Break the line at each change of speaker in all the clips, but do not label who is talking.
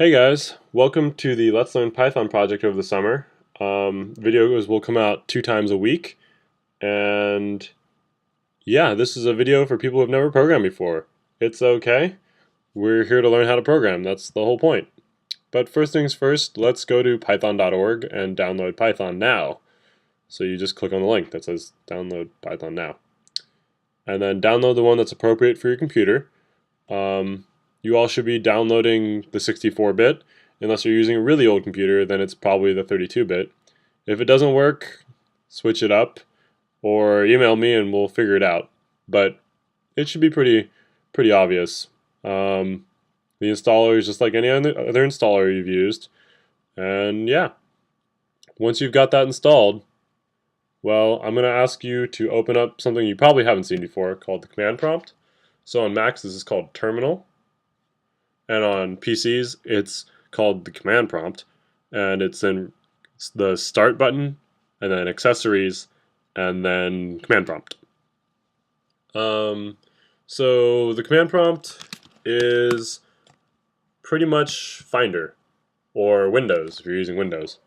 Hey guys, welcome to the Let's Learn Python project over the summer. Videos will come out 2 times a week, and yeah, this is a video for people who have never programmed before. It's okay. We're here to learn how to program. That's the whole point. But first things first, let's go to python.org and download Python now. So you just click on the link that says download Python now. And then download the one that's appropriate for your computer. You all should be downloading the 64-bit. Unless you're using a really old computer, then it's probably the 32-bit. If it doesn't work, switch it up or email me and we'll figure it out. But it should be pretty obvious. The installer is just like any other installer you've used. And yeah, once you've got that installed, well, I'm going to ask you to open up something you probably haven't seen before called the command prompt. So on Macs, this is called Terminal. And on PCs, it's called the command prompt. And it's in the start button, and then accessories, and then command prompt. So the command prompt is pretty much Finder, or Windows if you're using Windows.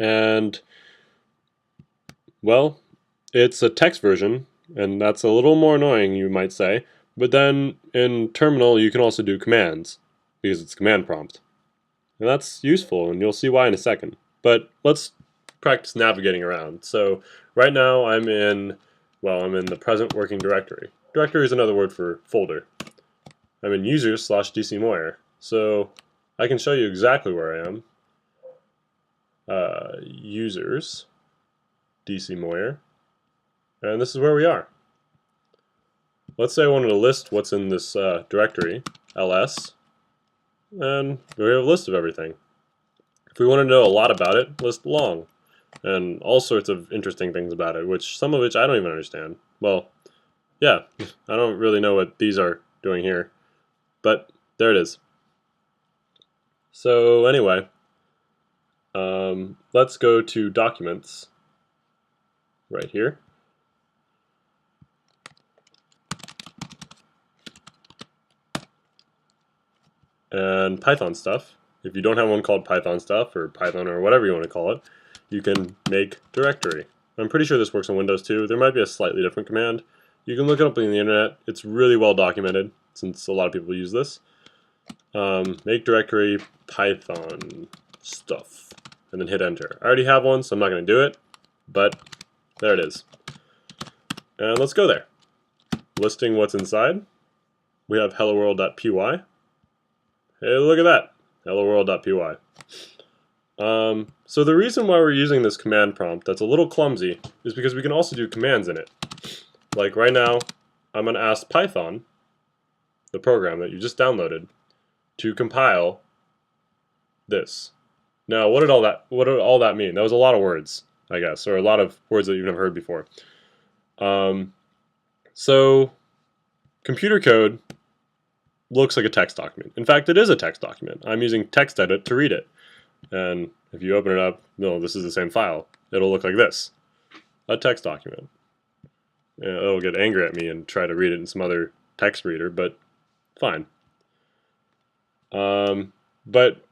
And well, it's a text version, and that's a little more annoying, you might say. But then in Terminal, you can also do commands, because it's command prompt. And that's useful, and you'll see why in a second. But let's practice navigating around. So right now I'm in the present working directory. Directory is another word for folder. I'm in users/dcmoyer. So I can show you exactly where I am. Users, dcmoyer. And this is where we are. Let's say I wanted to list what's in this directory, ls, and we have a list of everything. If we want to know a lot about it, list long, and all sorts of interesting things about it, some of which I don't even understand. Well, yeah, I don't really know what these are doing here, but there it is. So anyway, let's go to Documents right here. And Python stuff. If you don't have one called Python stuff or Python or whatever you want to call it, you can make directory. I'm pretty sure this works on Windows too. There might be a slightly different command. You can look it up on the internet. It's really well documented since a lot of people use this. Make directory Python stuff and then hit enter. I already have one, so I'm not going to do it, but there it is. And let's go there. Listing what's inside. We have helloworld.py. Hey, look at that, helloworld.py. So the reason why we're using this command prompt that's a little clumsy is because we can also do commands in it. Like right now, I'm going to ask Python, the program that you just downloaded, to compile this. Now, what did all that mean? That was a lot of words, I guess, or a lot of words that you've never heard before. So computer code looks like a text document. In fact, it is a text document. I'm using TextEdit to read it. And if you open it up, no, this is the same file. It'll look like this, a text document. It'll get angry at me and try to read it in some other text reader, but fine. But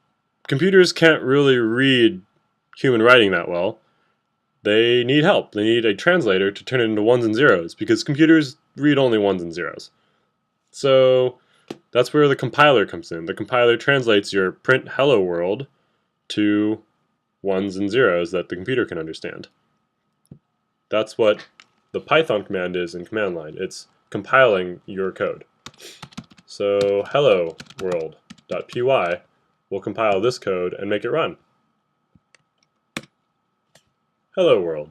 computers can't really read human writing that well. They need help. They need a translator to turn it into ones and zeros, because computers read only ones and zeros. So that's where the compiler comes in. The compiler translates your print hello world to ones and zeros that the computer can understand. That's what the Python command is in command line. It's compiling your code. So hello world.py will compile this code and make it run. Hello world.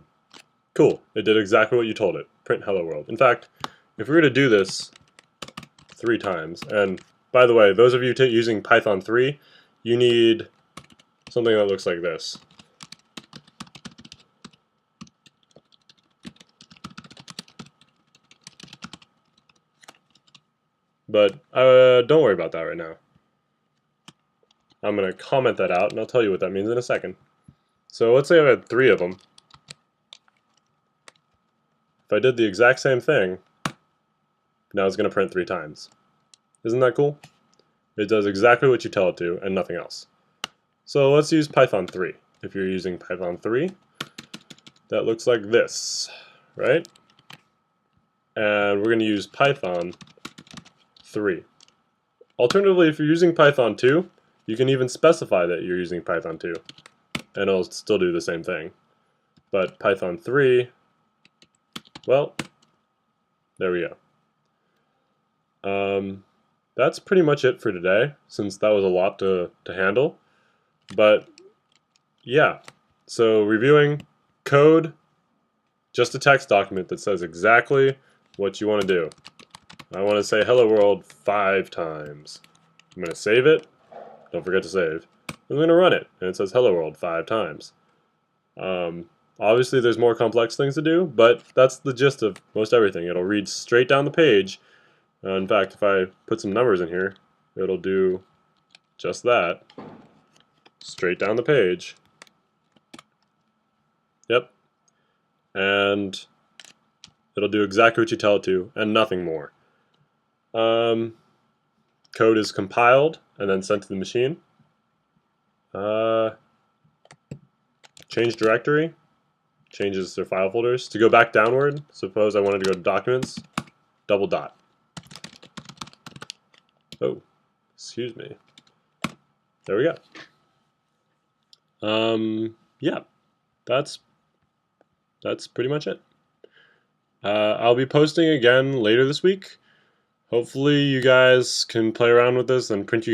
Cool. It did exactly what you told it. Print hello world. In fact, if we were to do this 3 times, and by the way, those of you using Python 3, you need something that looks like this. But don't worry about that right now. I'm going to comment that out, and I'll tell you what that means in a second. So let's say I had 3 of them. If I did the exact same thing, now it's going to print 3 times. Isn't that cool? It does exactly what you tell it to and nothing else. So let's use Python 3. If you're using Python 3, that looks like this, right? And we're going to use Python 3. Alternatively, if you're using Python 2, you can even specify that you're using Python 2, and it'll still do the same thing. But Python 3, well, there we go. That's pretty much it for today, since that was a lot to handle. But yeah, so reviewing code, just a text document that says exactly what you want to do. I want to say hello world 5 times. I'm going to save it. Don't forget to save. I'm going to run it, and it says hello world 5 times. Obviously there's more complex things to do, but that's the gist of most everything. It'll read straight down the page. In fact, if I put some numbers in here, it'll do just that. Straight down the page. Yep. And it'll do exactly what you tell it to, and nothing more. Code is compiled and then sent to the machine. Change directory changes their file folders. To go back downward, suppose I wanted to go to Documents, double dot. Oh, excuse me. There we go. Yeah, that's pretty much it. I'll be posting again later this week. Hopefully you guys can play around with this and print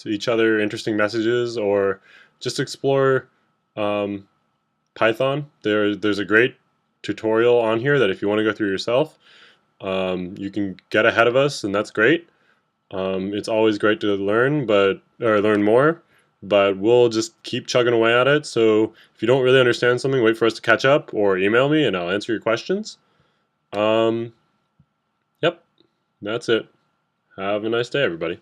each other interesting messages, or just explore Python. There's a great tutorial on here that if you want to go through yourself, you can get ahead of us, and that's great. It's always great to learn more, but we'll just keep chugging away at it. So if you don't really understand something, wait for us to catch up, or email me and I'll answer your questions. Yep, that's it. Have a nice day, everybody.